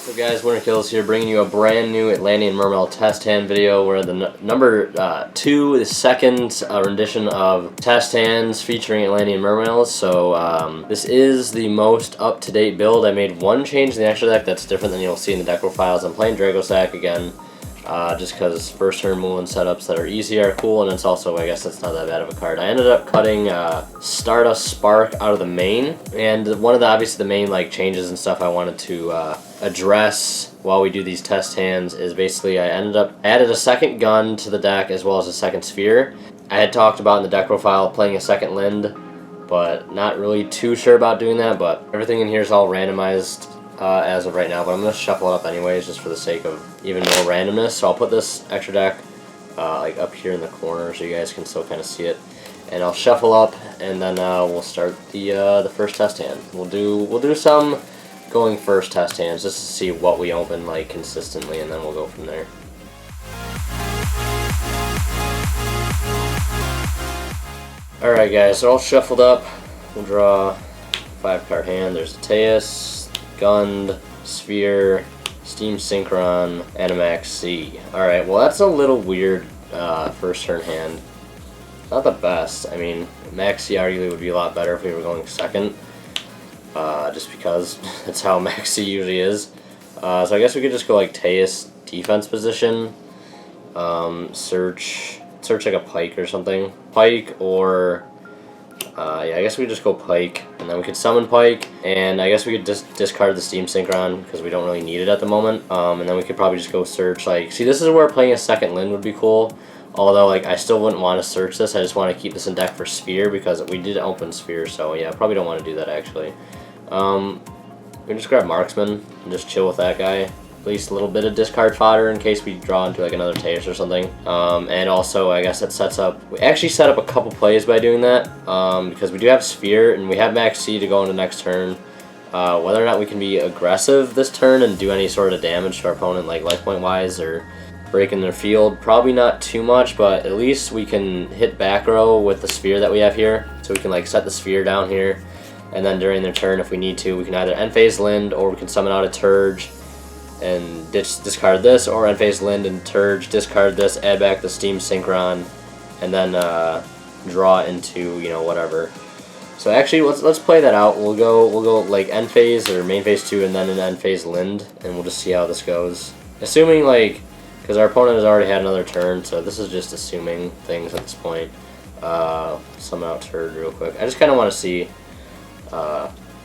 What's up guys, Winter Kills here, bringing you a brand new Atlantean Mermail test hand video. We're the number 2, the second rendition of test hands featuring Atlantean Mermails. So this is the most up-to-date build. I made one change in the extra deck that's different than you'll see in the deck profiles. I'm playing Dragosack again, just because first turn Moulin setups that are easy are cool, and it's also, I guess, it's not that bad of a card. I ended up cutting Stardust Spark out of the main, and one of the, obviously the main like changes and stuff I wanted to address while we do these test hands is basically I added a second gun to the deck as well as a second sphere. I had talked about in the deck profile playing a second Lind, but not really too sure about doing that, but everything in here is all randomized as of right now, but I'm going to shuffle it up anyways just for the sake of even more randomness. So I'll put this extra deck like up here in the corner so you guys can still kind of see it, and I'll shuffle up, and then we'll start the first test hand. We'll do some going first test hands just to see what we open like consistently, and then we'll go from there. Alright guys, so all shuffled up. We'll draw 5-card hand. There's a Teus, Gund, Sphere, Steam Synchron, and a Max C. Alright, well that's a little weird first turn hand. Not the best. I mean, Max C arguably would be a lot better if we were going second. Just because that's how Max C usually is. So I guess we could just go like Teus defense position, search like a Pike or something. Pike or, yeah, I guess we just go Pike, and then we could summon Pike, and I guess we could just discard the Steam Synchron because we don't really need it at the moment. And then we could probably just go search, like, see, this is where playing a second Lind would be cool. Although, like, I still wouldn't want to search this. I just want to keep this in deck for Sphere because we did open Sphere, so yeah, I probably don't want to do that actually. We can just grab Marksman and just chill with that guy. At least a little bit of discard fodder in case we draw into like another Teus or something. And also, I guess it sets up... We actually set up a couple plays by doing that because we do have Sphere and we have Max C to go into next turn. Whether or not we can be aggressive this turn and do any sort of damage to our opponent, like life point wise or breaking their field, probably not too much, but at least we can hit back row with the Sphere that we have here. So we can like set the Sphere down here, and then during their turn, if we need to, we can either end phase Lind or we can summon out a Turge and discard this, or end phase Lind and Turge, discard this, add back the Steam Synchron, and then draw into, you know, whatever. So actually, let's play that out. We'll go like end phase or main phase 2, and then an end phase Lind, and we'll just see how this goes. Assuming like, because our opponent has already had another turn, so this is just assuming things at this point. Summon out Turge real quick. I just kind of want to see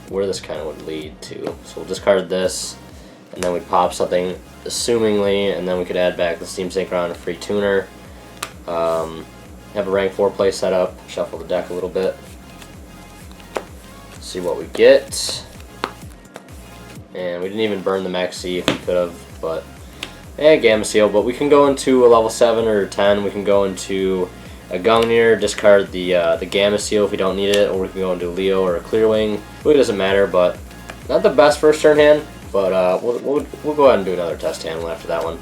where this kind of would lead to. So we'll discard this, and then we pop something, assumingly, and then we could add back the Steam Synchron, a free tuner. Have a rank 4 play set up, shuffle the deck a little bit, see what we get. And we didn't even burn the Max C if we could have, but Gamma Seal. But we can go into a level 7 or 10, we can go into a Gungnir, discard the Gamma Seal if we don't need it, or we can go into Leo or a Clearwing. Really doesn't matter, but not the best first turn hand. But we'll go ahead and do another test hand after that one.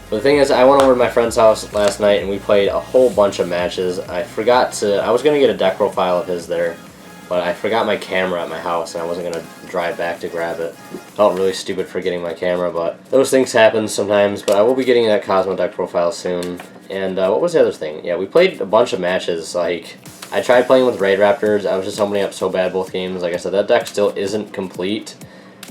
But the thing is, I went over to my friend's house last night and we played a whole bunch of matches. I was gonna get a deck profile of his there, but I forgot my camera at my house and I wasn't gonna drive back to grab it. Felt really stupid forgetting my camera, but those things happen sometimes. But I will be getting that Cosmo deck profile soon. And what was the other thing? Yeah, we played a bunch of matches. Like, I tried playing with Raid Raptors. I was just opening up so bad both games. Like I said, that deck still isn't complete.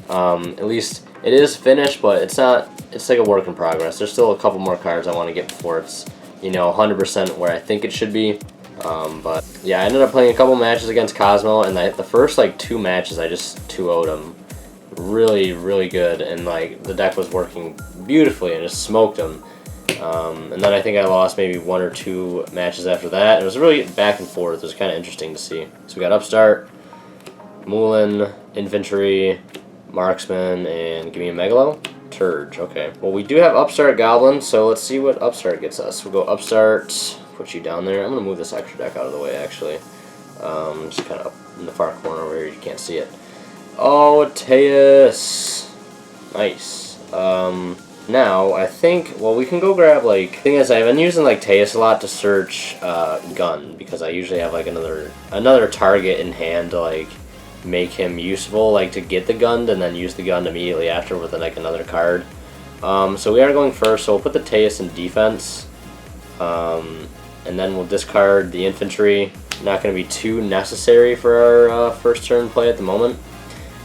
At least it is finished, but it's not. It's like a work in progress. There's still a couple more cards I want to get before it's, you know, 100% where I think it should be. But yeah, I ended up playing a couple matches against Cosmo, and the first like 2 matches I just 2-0'd him. Really, really good, and like the deck was working beautifully and just smoked him. And then I think I lost maybe 1 or 2 matches after that. It was really back and forth. It was kind of interesting to see. So we got Upstart, Moulin, Infantry, Marksman, and give me a Megalo? Turge, okay. Well, we do have Upstart Goblin, so let's see what Upstart gets us. We'll go Upstart, put you down there. I'm going to move this extra deck out of the way, actually. Just kind of up in the far corner where you can't see it. Oh, Teus! Nice. Now, I think, well, we can go grab, like, thing is, I've been using, like, Teus a lot to search Gun, because I usually have, like, another target in hand to, like, make him useful, like to get the Gund and then use the Gund immediately after with like another card. So we are going first, so we'll put the Teus in defense, and then we'll discard the infantry. Not going to be too necessary for our first turn play at the moment.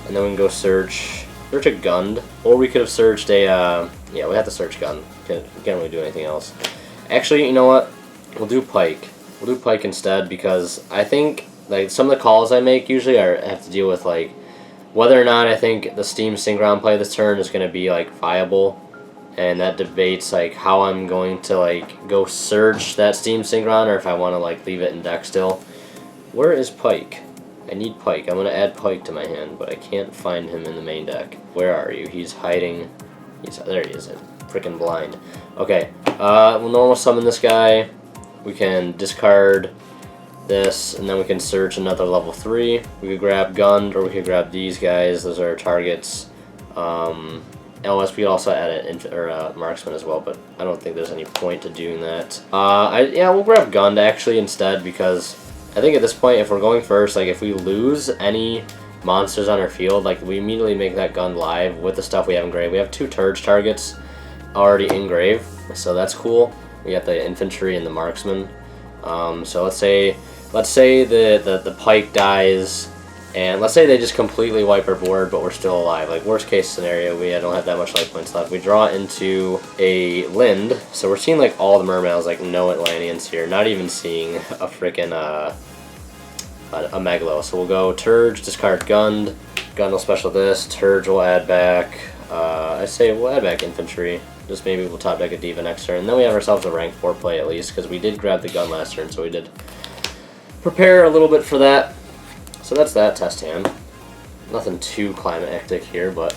And then we can go search a Gund, or we could have searched a, yeah, we have to search Gund. We can't really do anything else. Actually, you know what? We'll do Pike. We'll do Pike instead, because I think like some of the calls I make usually have to deal with like whether or not I think the Steam Synchron play this turn is going to be like viable, and that debates like how I'm going to like go search that Steam Synchron, or if I want to like leave it in deck still. Where is Pike? I need Pike. I'm going to add Pike to my hand, but I can't find him in the main deck. Where are you? He's hiding. There he is. I'm freaking blind. Okay, we'll normal summon this guy. We can discard this, and then we can search another level 3. We could grab Gund, or we could grab these guys. Those are our targets. LS, we could also add a marksman as well, but I don't think there's any point to doing that. Yeah, we'll grab Gund actually instead, because I think at this point, if we're going first, like if we lose any monsters on our field, like we immediately make that Gund live with the stuff we have engraved. We have 2 Turge targets already engraved, so that's cool. We got the infantry and the marksman. So let's say the Pike dies, and let's say they just completely wipe our board, but we're still alive. Like worst case scenario, we don't have that much life points left. We draw into a Lind, so we're seeing like all the Mermails, like no Atlanteans here. Not even seeing a freaking a Megalo. So we'll go Turge, discard Gund. Gund will special this. Turge will add back. I say we'll add back infantry. Just maybe we'll top deck a Diva next turn. And then we have ourselves a rank 4 play at least, because we did grab the Gun last turn, so we did prepare a little bit for that. So that's that test hand. Nothing too climactic here, but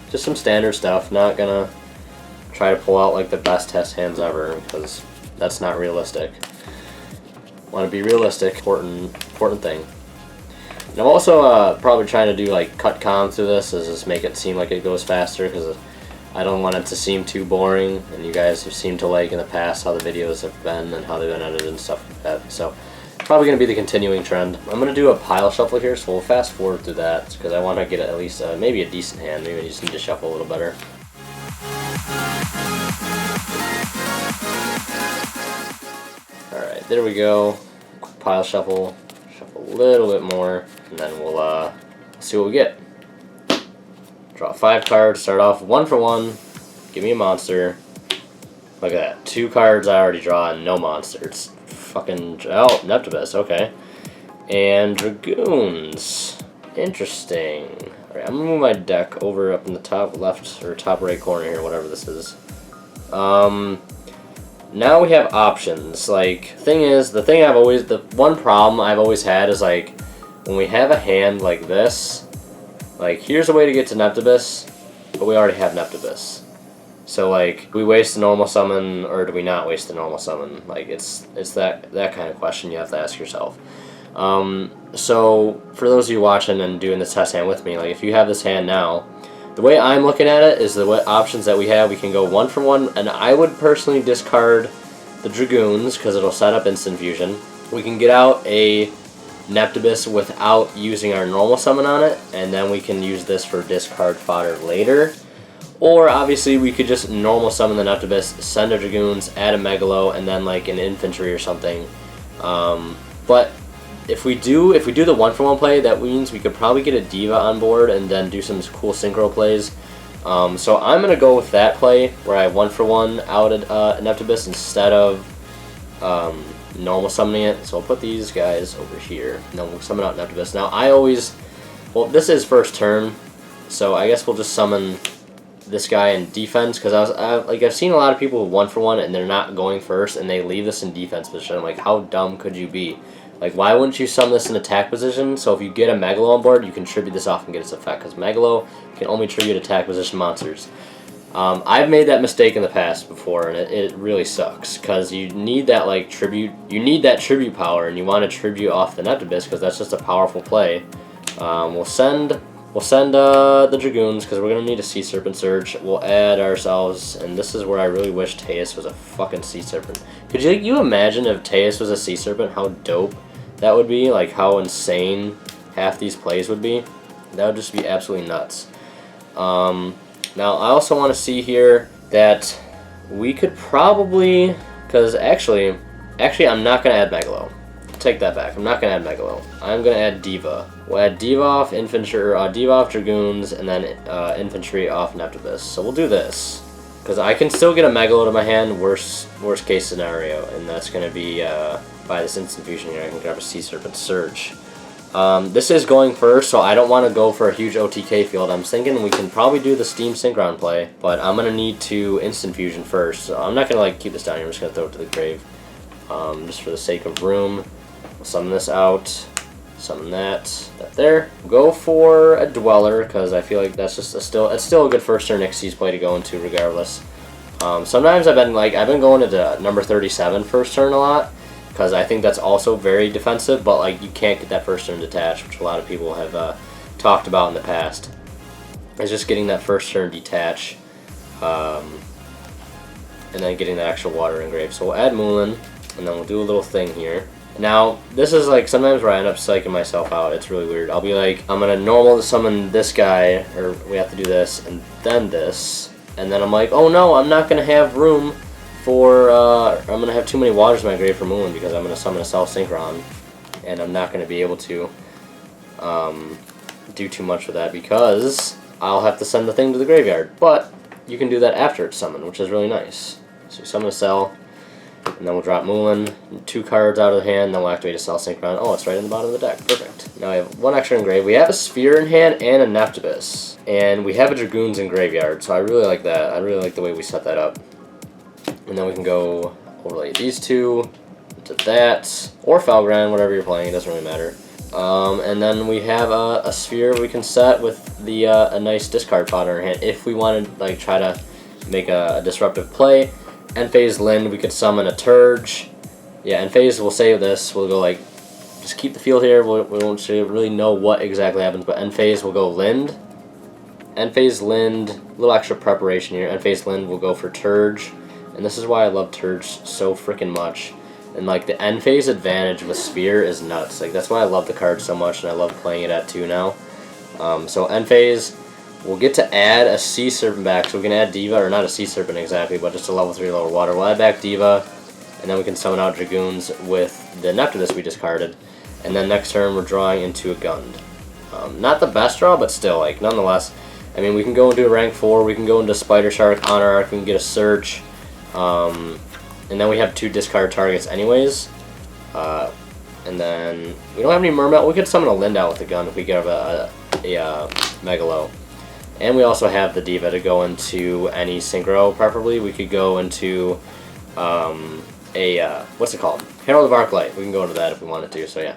just some standard stuff. Not gonna try to pull out like the best test hands ever, because that's not realistic. Want to be realistic, important thing. And I'm also probably trying to do like cut com through this, is just make it seem like it goes faster, because I don't want it to seem too boring, and you guys have seemed to like in the past how the videos have been and how they've been edited and stuff like that. So probably going to be the continuing trend. I'm going to do a pile shuffle here, so we'll fast forward through that, because I want to get at least maybe a decent hand. Maybe we just need to shuffle a little better. Alright, there we go. Pile shuffle. Shuffle a little bit more, and then we'll see what we get. Draw 5 cards, start off 1 for 1, give me a monster. Look at that, 2 cards I already draw and no monsters. Fucking, oh, Neptibus, okay. And Dragoons, interesting. Alright, I'm gonna move my deck over up in the top left, or top right corner here, whatever this is. Now we have options. Like, the one problem I've always had is like, when we have a hand like this, like, here's a way to get to Neptibus, but we already have Neptibus. So, like, do we waste the normal summon, or do we not waste the normal summon? Like, it's that kind of question you have to ask yourself. So, for those of you watching and doing this test hand with me, like, if you have this hand now, the way I'm looking at it is the options that we have. We can go 1 for 1, and I would personally discard the Dragoons, because it'll set up instant fusion. We can get out a Neptibus without using our normal summon on it, and then we can use this for discard fodder later. Or obviously we could just normal summon the Neptibus, send a Dragoons, add a Megalo, and then like an infantry or something. But if we do the 1 for 1 play, that means we could probably get a Diva on board and then do some cool synchro plays. So I'm gonna go with that play where I 1 for 1 out a Neptibus instead of normal summoning it. So I'll put these guys over here. And then we'll summon out Neptibus. Now well, this is first turn, so I guess we'll just summon this guy in defense, because I've seen a lot of people 1 for 1 and they're not going first and they leave this in defense position. I'm like, how dumb could you be? Like, why wouldn't you summon this in attack position? So if you get a Megalo on board, you can tribute this off and get its effect, because Megalo can only tribute attack position monsters. I've made that mistake in the past before, and it really sucks, because you need that like tribute. You need that tribute power, and you want to tribute off the Neptibus, because that's just a powerful play. We'll send the Dragoons, because we're gonna need a Sea Serpent Surge. We'll add ourselves, and this is where I really wish Teus was a fucking Sea Serpent. Could you imagine if Teus was a Sea Serpent? How dope that would be! Like how insane half these plays would be. That would just be absolutely nuts. Now I also want to see here that we could probably, because actually I'm not going to add Megalo. Take that back. I'm not going to add Megalo. I'm going to add Diva. We'll add Diva off Infantry, or Diva off Dragoons, and then Infantry off Neptubus. So we'll do this. Because I can still get a Megalo to my hand, worst case scenario, and that's going to be by this Instant Fusion here. I can grab a Sea Serpent Surge. This is going first, so I don't want to go for a huge OTK field. I'm thinking we can probably do the Steam Synchron play, but I'm going to need to Instant Fusion first. So I'm not going to like keep this down here. I'm just going to throw it to the grave. Just for the sake of room. We'll summon this out. Summon that there. Go for a Dweller, because I feel like that's just it's still a good first turn Xyz play to go into regardless. Sometimes I've been going into number 37 first turn a lot, because I think that's also very defensive, but like you can't get that first turn detached, which a lot of people have talked about in the past. It's just getting that first turn detach, and then getting that extra water engrave. So we'll add Moulin, and then we'll do a little thing here. Now, this is like sometimes where I end up psyching myself out. It's really weird. I'll be like, I'm going to normal summon this guy, or we have to do this, and then this. And then I'm like, oh no, I'm not going to have room for, I'm going to have too many waters in my grave for Moulin because I'm going to summon a Self Synchron. And I'm not going to be able to do too much with that because I'll have to send the thing to the graveyard. But you can do that after it's summoned, which is really nice. So you summon a Cell. And then we'll drop Moulin, 2 cards out of the hand, then we'll activate a Cell Synchron. Oh, it's right in the bottom of the deck. Perfect. Now we have 1 extra engrave. We have a Sphere in hand and a Neptubus. And we have a Dragoons in graveyard, so I really like that. I really like the way we set that up. And then we can go overlay these 2 to that, or Falgran, whatever you're playing, it doesn't really matter. And then we have a Sphere we can set with the a nice discard pot in our hand if we want to like try to make a disruptive play. End phase Lind, we could summon a Turge. Yeah, end phase, we'll save this. We'll go like, just keep the field here. We won't really know what exactly happens, but end phase, we'll go Lind. End phase Lind, a little extra preparation here. End phase Lind, we'll go for Turge. And this is why I love Turge so freaking much. And like the end phase advantage with Sphere is nuts. Like that's why I love the card so much, and I love playing it at 2 now. So end phase. We'll get to add a Sea Serpent back, so we can add Diva, or not a Sea Serpent exactly, but just a level 3 lower water. We'll add back Diva, and then we can summon out Dragoons with the Neptubus we discarded. And then next turn we're drawing into a Gund. Not the best draw, but still, like, nonetheless. I mean, we can go into a rank 4, we can go into Spider Shark, Honor Arc, we can get a Search. And then we have 2 discard targets anyways. And then we don't have any Mermail. We could summon a Lind out with the Gun if we get a Megalo. And we also have the Diva to go into any Synchro, preferably. We could go into what's it called? Herald of Arclight. We can go into that if we wanted to, so yeah.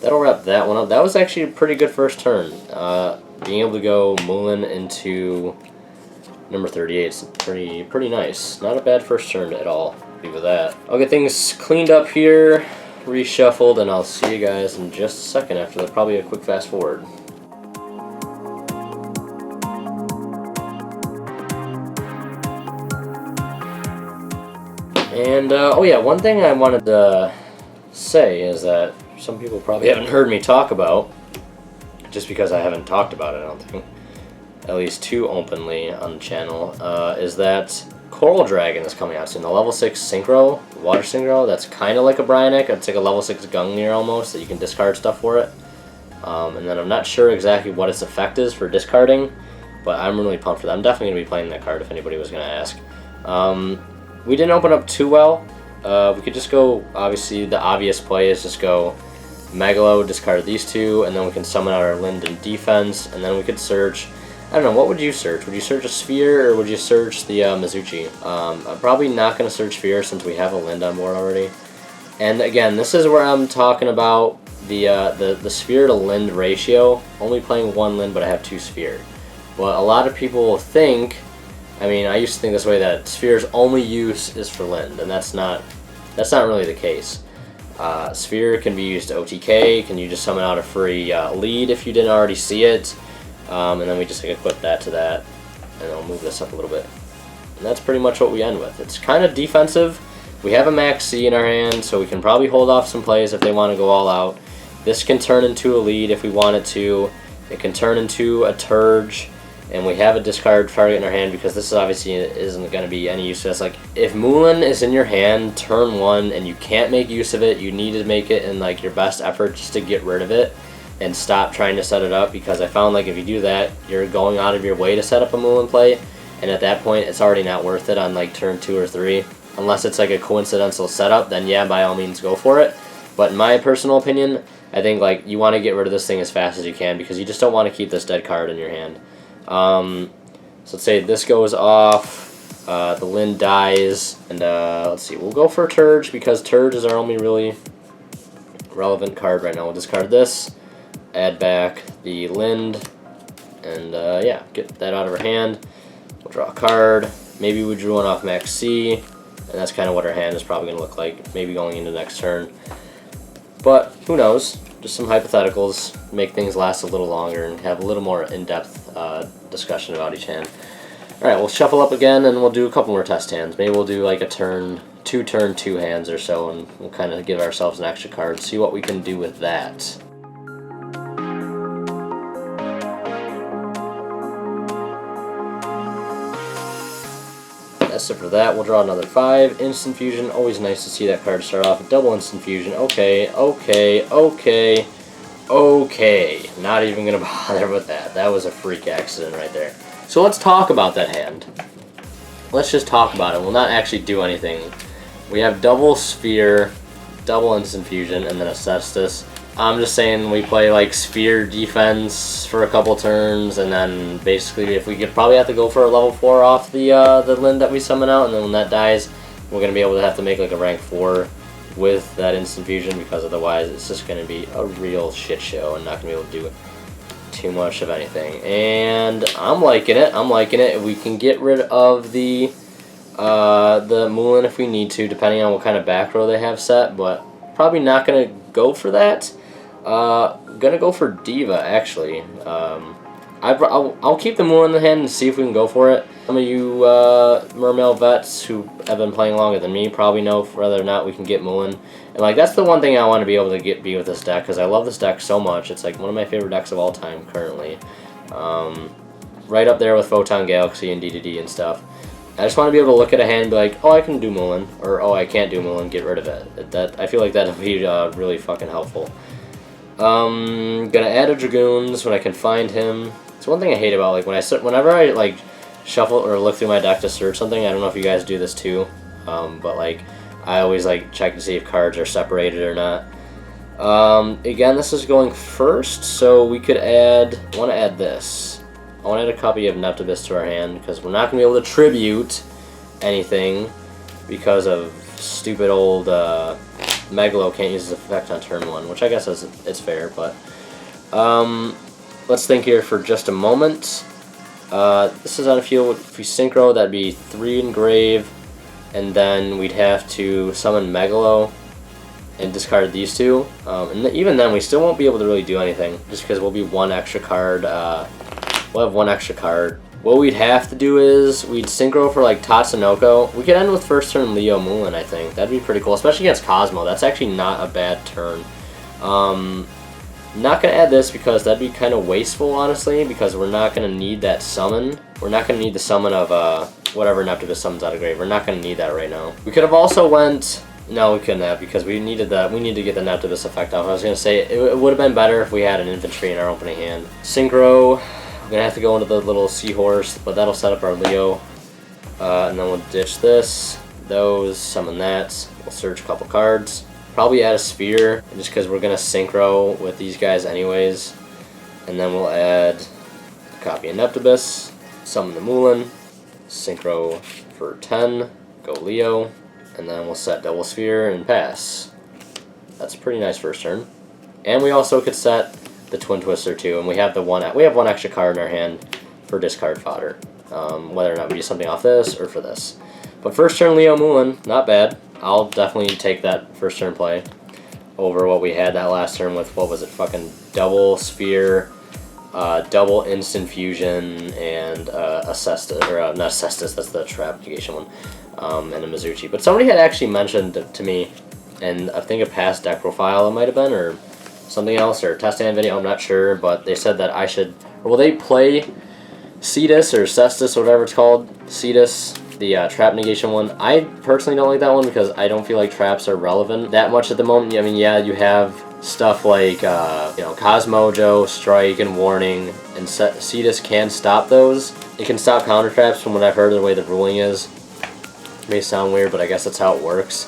That'll wrap that one up. That was actually a pretty good first turn. Being able to go Moulin into number 38 is pretty nice. Not a bad first turn at all. Leave with that. I'll get things cleaned up here, reshuffled, and I'll see you guys in just a second after that. Probably a quick fast forward. And, oh yeah, one thing I wanted to say is that some people probably haven't heard me talk about, just because I haven't talked about it, I don't think, at least too openly on the channel, is that Coral Dragon is coming out soon. The level 6 Synchro, Water Synchro, that's kind of like a Brionac. It's like a level 6 Gungnir almost, that you can discard stuff for it. And then I'm not sure exactly what its effect is for discarding, but I'm really pumped for that. I'm definitely going to be playing that card if anybody was going to ask. We didn't open up too well. We could just go, obviously the obvious play is just go Megalo, discard these 2, and then we can summon out our Lind in defense, and then we could search. I don't know, what would you search? Would you search a Sphere, or would you search the Mizuchi? I'm probably not going to search Sphere since we have a Lind on board already. And again, this is where I'm talking about the Sphere to Lind ratio. Only playing 1 Lind, but I have 2 Sphere. What a lot of people think, I mean, I used to think this way, that Sphere's only use is for Lind, and that's not really the case. Sphere can be used to OTK. Can you just summon out a free lead if you didn't already see it? And then we just equip that to that, and I'll move this up a little bit. And that's pretty much what we end with. It's kind of defensive. We have a Max C in our hand, so we can probably hold off some plays if they want to go all out. This can turn into a lead if we want it to. It can turn into a Turge, and we have a discard target in our hand because this obviously isn't going to be any use to us. Like, if Moulin is in your hand turn 1 and you can't make use of it, you need to make it in like your best effort just to get rid of it and stop trying to set it up, because I found like if you do that, you're going out of your way to set up a Moulin play, and at that point it's already not worth it on like turn 2 or 3. Unless it's like a coincidental setup, then yeah, by all means go for it. But in my personal opinion, I think like you want to get rid of this thing as fast as you can because you just don't want to keep this dead card in your hand. So let's say this goes off, the Lin dies, and let's see, we'll go for Turge because Turge is our only really relevant card right now. We'll discard this, add back the Lind, and yeah, get that out of our hand. We'll draw a card. Maybe we drew one off Max C. And that's kind of what our hand is probably going to look like, maybe going into next turn. But who knows? Just some hypotheticals, make things last a little longer and have a little more in-depth discussion about each hand. Alright, we'll shuffle up again and we'll do a couple more test hands. Maybe we'll do like a turn 2 hands or so, and we'll kind of give ourselves an extra card, see what we can do with that. So for that, we'll draw another 5. Instant Fusion, always nice to see that card start off. Double Instant Fusion, okay. Not even going to bother with that. That was a freak accident right there. So let's talk about that hand. Let's just talk about it. We'll not actually do anything. We have double Sphere, double Instant Fusion, and then a Cestus. I'm just saying we play like Sphere defense for a couple turns, and then basically if we could probably have to go for a level 4 off the Lin that we summon out, and then when that dies, we're going to be able to have to make like a rank 4 with that Instant Fusion, because otherwise it's just going to be a real shit show and not going to be able to do too much of anything. And I'm liking it. I'm liking it. We can get rid of the Moulin if we need to, depending on what kind of back row they have set, but probably not going to go for that. Gonna go for Diva, actually. I'll keep the Moulin in the hand and see if we can go for it. Some of you Mermail vets who have been playing longer than me probably know whether or not we can get Moulin. And like that's the one thing I want to be able to be with this deck, because I love this deck so much. It's like one of my favorite decks of all time currently. Right up there with Photon Galaxy and D&D and stuff. I just want to be able to look at a hand and be like, oh, I can do Moulin, or oh, I can't do Moulin, get rid of it. I feel like that'll be really fucking helpful. Gonna add a Dragoons when I can find him. It's one thing I hate about like whenever I like shuffle or look through my deck to search something. I don't know if you guys do this too, but like I always like check to see if cards are separated or not. Again, this is going first, so we could want to add this. I want to add a copy of Neptibus to our hand because we're not gonna be able to tribute anything because of stupid old Megalo can't use his effect on turn 1, which I guess it's fair, but let's think here for just a moment. This is on a field, if we synchro, that'd be 3 engrave, and then we'd have to summon Megalo and discard these 2. And even then, we still won't be able to really do anything, just because we'll be 1 extra card. We'll have 1 extra card. What we'd have to do is we'd synchro for like Tatsunoko. We could end with first turn Leo Moulin, I think. That'd be pretty cool, especially against Cosmo. That's actually not a bad turn. Not going to add this because that'd be kind of wasteful, honestly, because we're not going to need that summon. We're not going to need the summon of whatever Neptibus summons out of grave. We're not going to need that right now. We could have also went... No, we couldn't have, because we needed that. We need to get the Neptibus effect off. I was going to say it would have been better if we had an infantry in our opening hand. Synchro... We're going to have to go into the little seahorse, but that'll set up our Leo. And then we'll ditch this, those, summon that. We'll search a couple cards. Probably add a Sphere, just because we're going to synchro with these guys anyways. And then we'll add a copy of Neptibus, summon the Moulin, synchro for 10, go Leo, and then we'll set double Sphere and pass. That's a pretty nice first turn. And we also could set the Twin Twister too, and we have 1 extra card in our hand for discard fodder, whether or not we do something off this or for this. But first turn Leo Moulin, not bad. I'll definitely take that first turn play over what we had that last turn with, what was it, fucking double Sphere, double Instant Fusion, and a Cestus, or not Cestus, that's the Trap Negation one, and a Mizuchi. But somebody had actually mentioned to me, and I think a past deck profile it might have been, or something else or a test stand video. I'm not sure, but they said that I should. Or will they play Cetus or Cestus or whatever it's called? Cetus, the trap negation one. I personally don't like that one because I don't feel like traps are relevant that much at the moment. I mean, yeah, you have stuff like you know, Cosmojo, Strike, and Warning, and Cetus can stop those. It can stop counter traps from what I've heard. The way the ruling is, it may sound weird, but I guess that's how it works.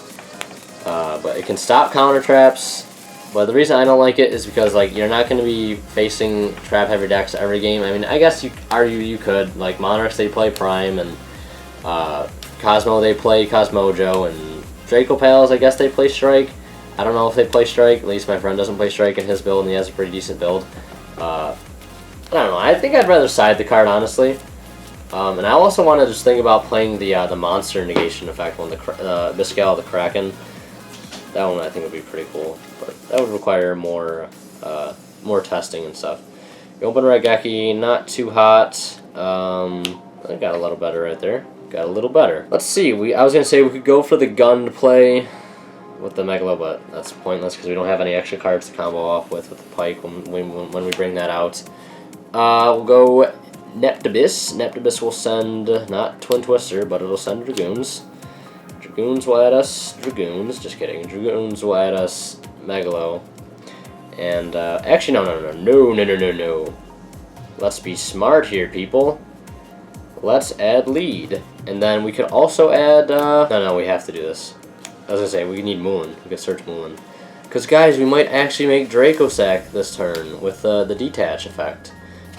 But it can stop counter traps. But the reason I don't like it is because, like, you're not going to be facing trap heavy decks every game. I mean, I guess you could. Like, Monarchs, they play Prime, and Cosmo, they play Cosmojo, and Draco Pals, I guess they play Strike. I don't know if they play Strike. At least my friend doesn't play Strike in his build, and he has a pretty decent build. I don't know. I think I'd rather side the card, honestly. And I also want to just think about playing the monster negation effect one, the Biscal, the Kraken. That one I think would be pretty cool, but that would require more testing and stuff. The open Raigeki, not too hot. I got a little better right there. Got a little better. Let's see. I was gonna say we could go for the gun play with the Megalo, but that's pointless because we don't have any extra cards to combo off with the Pike when we bring that out. We'll go Neptibus. Neptibus will send not Twin Twister, but it'll send Dragoons. Dragoons will add us Dragoons. Just kidding. Dragoons will add us Megalo. And actually, no. Let's be smart here, people. Let's add lead, and then we could also add. No, we have to do this. I was gonna say we need Moulin. We could search Moulin, because guys, we might actually make Dracosac this turn with the detach effect,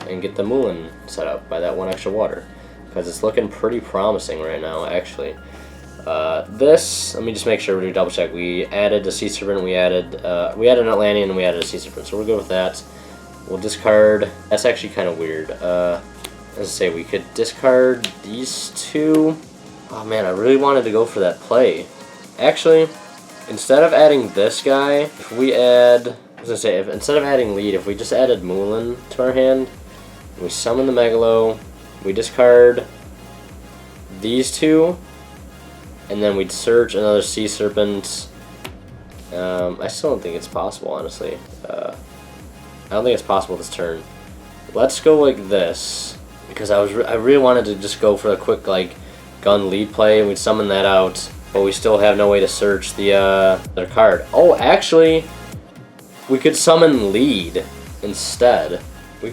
and get the Moulin set up by that one extra water, because it's looking pretty promising right now, actually. This, let me just make sure we do double check. We added a Sea Serpent, we added an Atlantean, and we added a Sea Serpent, so we'll go with that. We'll discard. That's actually kind of weird. Let's say we could discard these two. Oh man, I really wanted to go for that play. Actually, instead of adding this guy, if we add, I was gonna say, instead of adding lead, if we just added Moulin to our hand, we summon the Megalo, we discard these two, and then we'd search another Sea Serpent. I still don't think it's possible, honestly. I don't think it's possible this turn. Let's go like this, because I really wanted to just go for a quick like gun lead play, and we'd summon that out, but we still have no way to search their card. Oh, actually, we could summon lead instead. I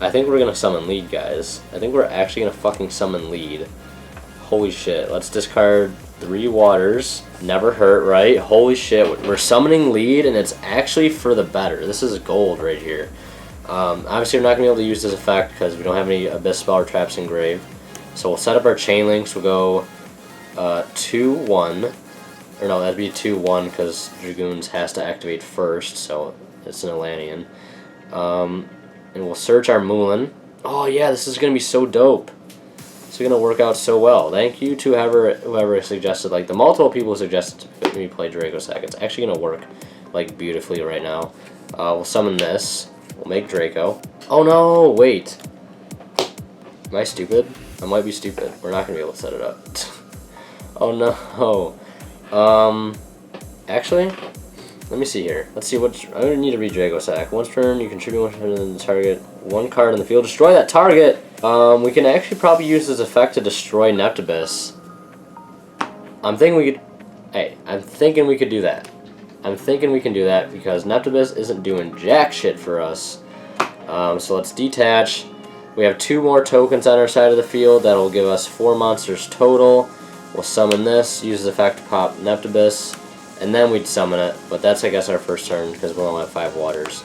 think we're gonna summon lead, guys. I think we're actually gonna fucking summon lead. Holy shit! Let's discard 3 waters. Never hurt, right? Holy shit! We're summoning lead, and it's actually for the better. This is gold right here. Obviously, we're not going to be able to use this effect because we don't have any Abyss Spell or Traps engraved. So we'll set up our Chain Links. We'll go 2-1. Or no, that'd be 2-1 because Dragoons has to activate first, so it's an Atlantean. And we'll search our Moulin. Oh yeah, this is going to be so dope. It's going to work out so well. Thank you to whoever suggested, like the multiple people who suggested me play Dracosac. It's actually going to work like beautifully right now. We'll summon this. We'll make Draco. Oh no, wait. Am I stupid? I might be stupid. We're not going to be able to set it up. Oh no. Actually, let me see here. Let's see what. I don't need to read Dracosac. Once per turn, you contribute 1 turn to the target. 1 card in the field. Destroy that target! We can actually probably use this effect to destroy Neptibus. I'm thinking we could. Hey, I'm thinking we could do that. I'm thinking we can do that because Neptibus isn't doing jack shit for us. So let's detach. We have 2 more tokens on our side of the field. That'll give us 4 monsters total. We'll summon this, use the effect to pop Neptibus, and then we'd summon it. But that's, I guess, our first turn because we only have 5 waters.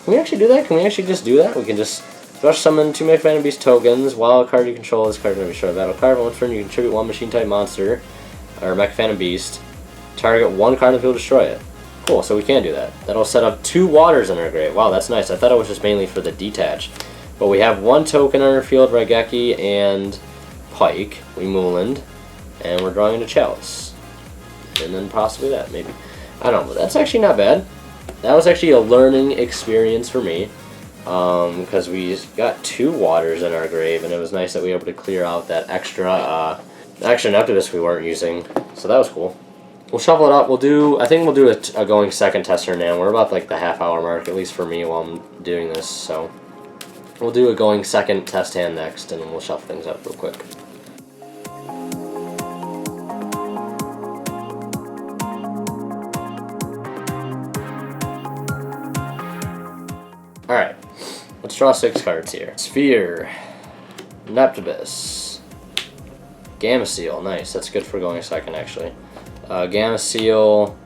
Can we actually do that? Can we actually just do that? We can just rush summon 2 Mega Phantom Beast tokens. While a card you control, this card is going to be short battle card. Once per turn, you contribute 1 machine type monster, or Mega Phantom Beast. Target 1 card in the field, destroy it. Cool, so we can do that. That'll set up 2 waters in our grave. Wow, that's nice. I thought it was just mainly for the detach. But we have 1 token on our field, Raigeki and Pike. We Moulined. And we're drawing into Chalice. And then possibly that, maybe. I don't know, but that's actually not bad. That was actually a learning experience for me. Because we got 2 waters in our grave, and it was nice that we were able to clear out that extra Neptibus we weren't using. So that was cool. we'll shuffle it up. I think we'll do a going second tester now. We're about like the half-hour mark, at least for me, while I'm doing this. So we'll do a going second test hand next, and then we'll shuffle things up real quick. Alright, let's draw 6 cards here. Sphere, Neptibus, Gamma Seal, nice, that's good for going second actually. Gamma Seal,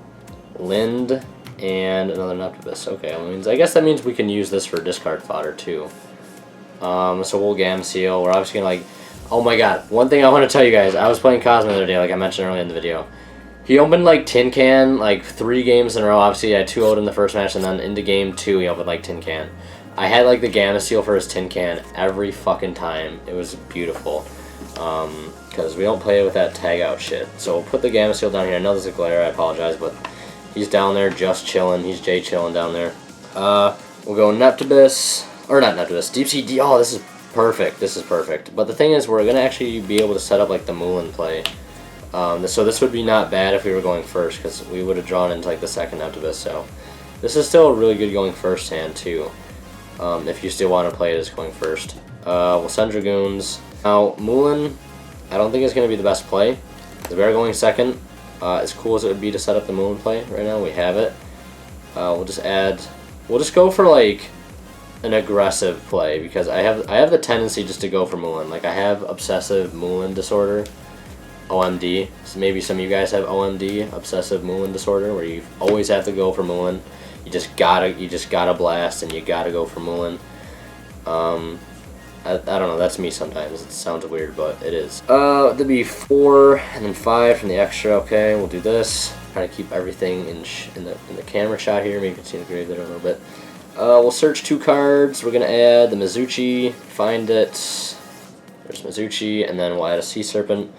Lind, and another Neptibus. Okay, I guess that means we can use this for discard fodder too. So we'll Gamma Seal. We're obviously gonna oh my god, one thing I want to tell you guys, I was playing Cosmo the other day, like I mentioned earlier in the video. He opened like Tin Can like 3 games in a row. Obviously, I 2-0'd in the first match, and then into game 2, he opened like Tin Can. I had like the Gamma Seal for his Tin Can every fucking time. It was beautiful. Because we don't play with that tag out shit. So we'll put the Gamma Seal down here. I know there's a glare, I apologize, but he's down there just chilling. He's Jay chilling down there. We'll go Neptibus, or not Neptibus, Deep Sea D. Oh, this is perfect. This is perfect. But the thing is, we're gonna actually be able to set up like the Moulin play. So this would be not bad if we were going first, because we would have drawn into like the second Neptibus. So this is still a really good going first hand too, if you still want to play it as going first. We'll send Dragoons. Now Moulin, I don't think it's going to be the best play, because we are going second. As cool as it would be to set up the Moulin play right now, we have it. We'll just go for like an aggressive play, because I have the tendency just to go for Moulin. Like I have obsessive Moulin disorder. OMD. So maybe some of you guys have OMD, obsessive Moulin disorder, where you always have to go for Moulin. You just gotta blast, and you gotta go for Moulin. I don't know. That's me sometimes. It sounds weird, but it is. There'd be 4 and then 5 from the extra. Okay, we'll do this. Try to keep everything in the camera shot here. Maybe you can see the grave there a little bit. We'll search 2 cards. We're gonna add the Mizuchi. Find it. There's Mizuchi, and then we'll add a Sea Serpent.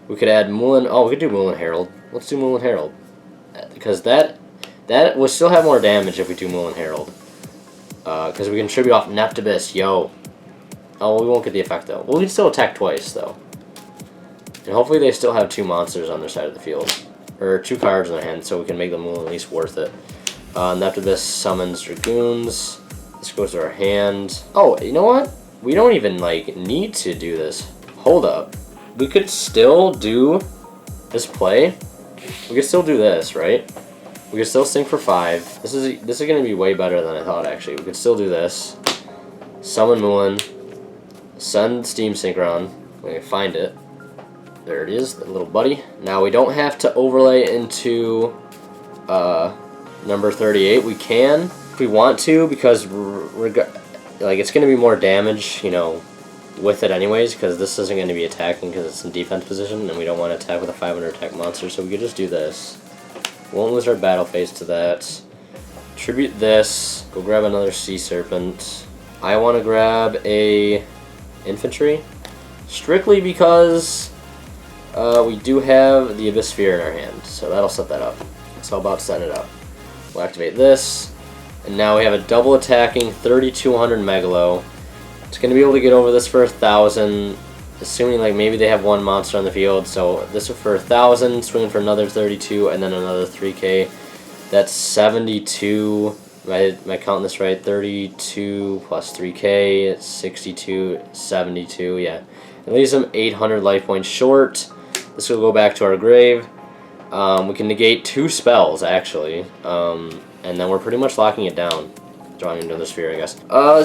We could add Moulin. Oh, we could do Moulin Herald. Let's do Moulin Herald, because that will still have more damage if we do Moulin Herald. Because we can tribute off Neptibus. Yo. Oh, we won't get the effect though. Well, we can still attack twice though. And hopefully they still have 2 monsters on their side of the field, or 2 cards in their hand, so we can make the Moulin at least worth it. Neptibus summons Dragoons. This goes to our hand. Oh, you know what? We don't even like need to do this. Hold up. We could still do this play. We could still do this, right? We could still sink for 5. This is going to be way better than I thought, actually. We could still do this. Summon Moulin. Send Steam Synchron. We can find it. There it is, the little buddy. Now we don't have to overlay into number 38. We can if we want to, because like it's going to be more damage, you know, with it anyways, because this isn't going to be attacking because it's in defense position, and we don't want to attack with a 500 attack monster, so we could just do this. Won't lose our battle phase to that. Tribute this. Go grab another Sea Serpent. I want to grab a infantry, strictly because we do have the Abyss Sphere in our hand, so that'll set that up. It's all about setting it up. We'll activate this, and now we have a double attacking 3200 Megalo. It's going to be able to get over this for 1,000, assuming like maybe they have 1 monster on the field. So this is for 1,000, swinging for another 32, and then another 3k. That's 72. Am I counting this right? 32 plus 3k, it's 62, 72, yeah. It leaves them 800 life points short. This will go back to our grave. We can negate 2 spells, actually, and then we're pretty much locking it down. Drawing into the sphere, I guess.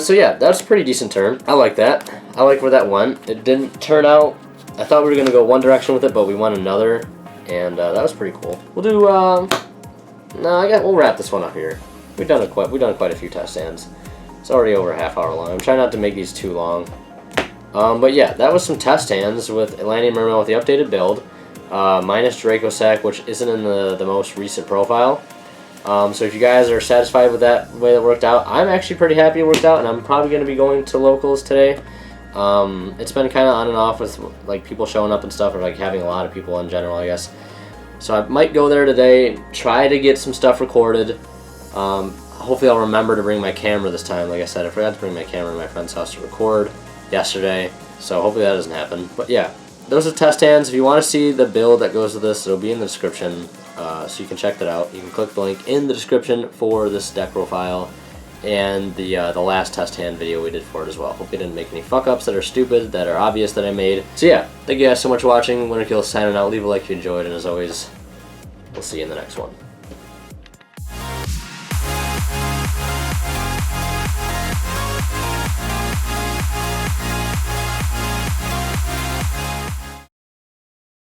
So yeah, that's a pretty decent turn. I like that. I like where that went. It didn't turn out. I thought we were gonna go one direction with it, but we went another, and that was pretty cool. We'll do. We'll wrap this one up here. We've done quite a few test hands. It's already over a half hour long. I'm trying not to make these too long. But yeah, that was some test hands with Atlantean Mermail with the updated build, minus Dracossack, which isn't in the most recent profile. So if you guys are satisfied with that way that worked out, I'm actually pretty happy it worked out, and I'm probably going to be going to locals today. It's been kind of on and off with like people showing up and stuff, or like having a lot of people in general, I guess. So I might go there today, try to get some stuff recorded. Hopefully I'll remember to bring my camera this time. Like I said, I forgot to bring my camera to my friend's house to record yesterday, so hopefully that doesn't happen. But yeah, those are test hands. If you want to see the build that goes with this, it'll be in the description. so you can check that out. You can click the link in the description for this deck profile and the last test hand video we did for it as well. Hope we didn't make any fuck-ups that are stupid, that are obvious that I made. So yeah, thank you guys so much for watching. Winterkill signing out. Leave a like if you enjoyed, and as always, we'll see you in the next one.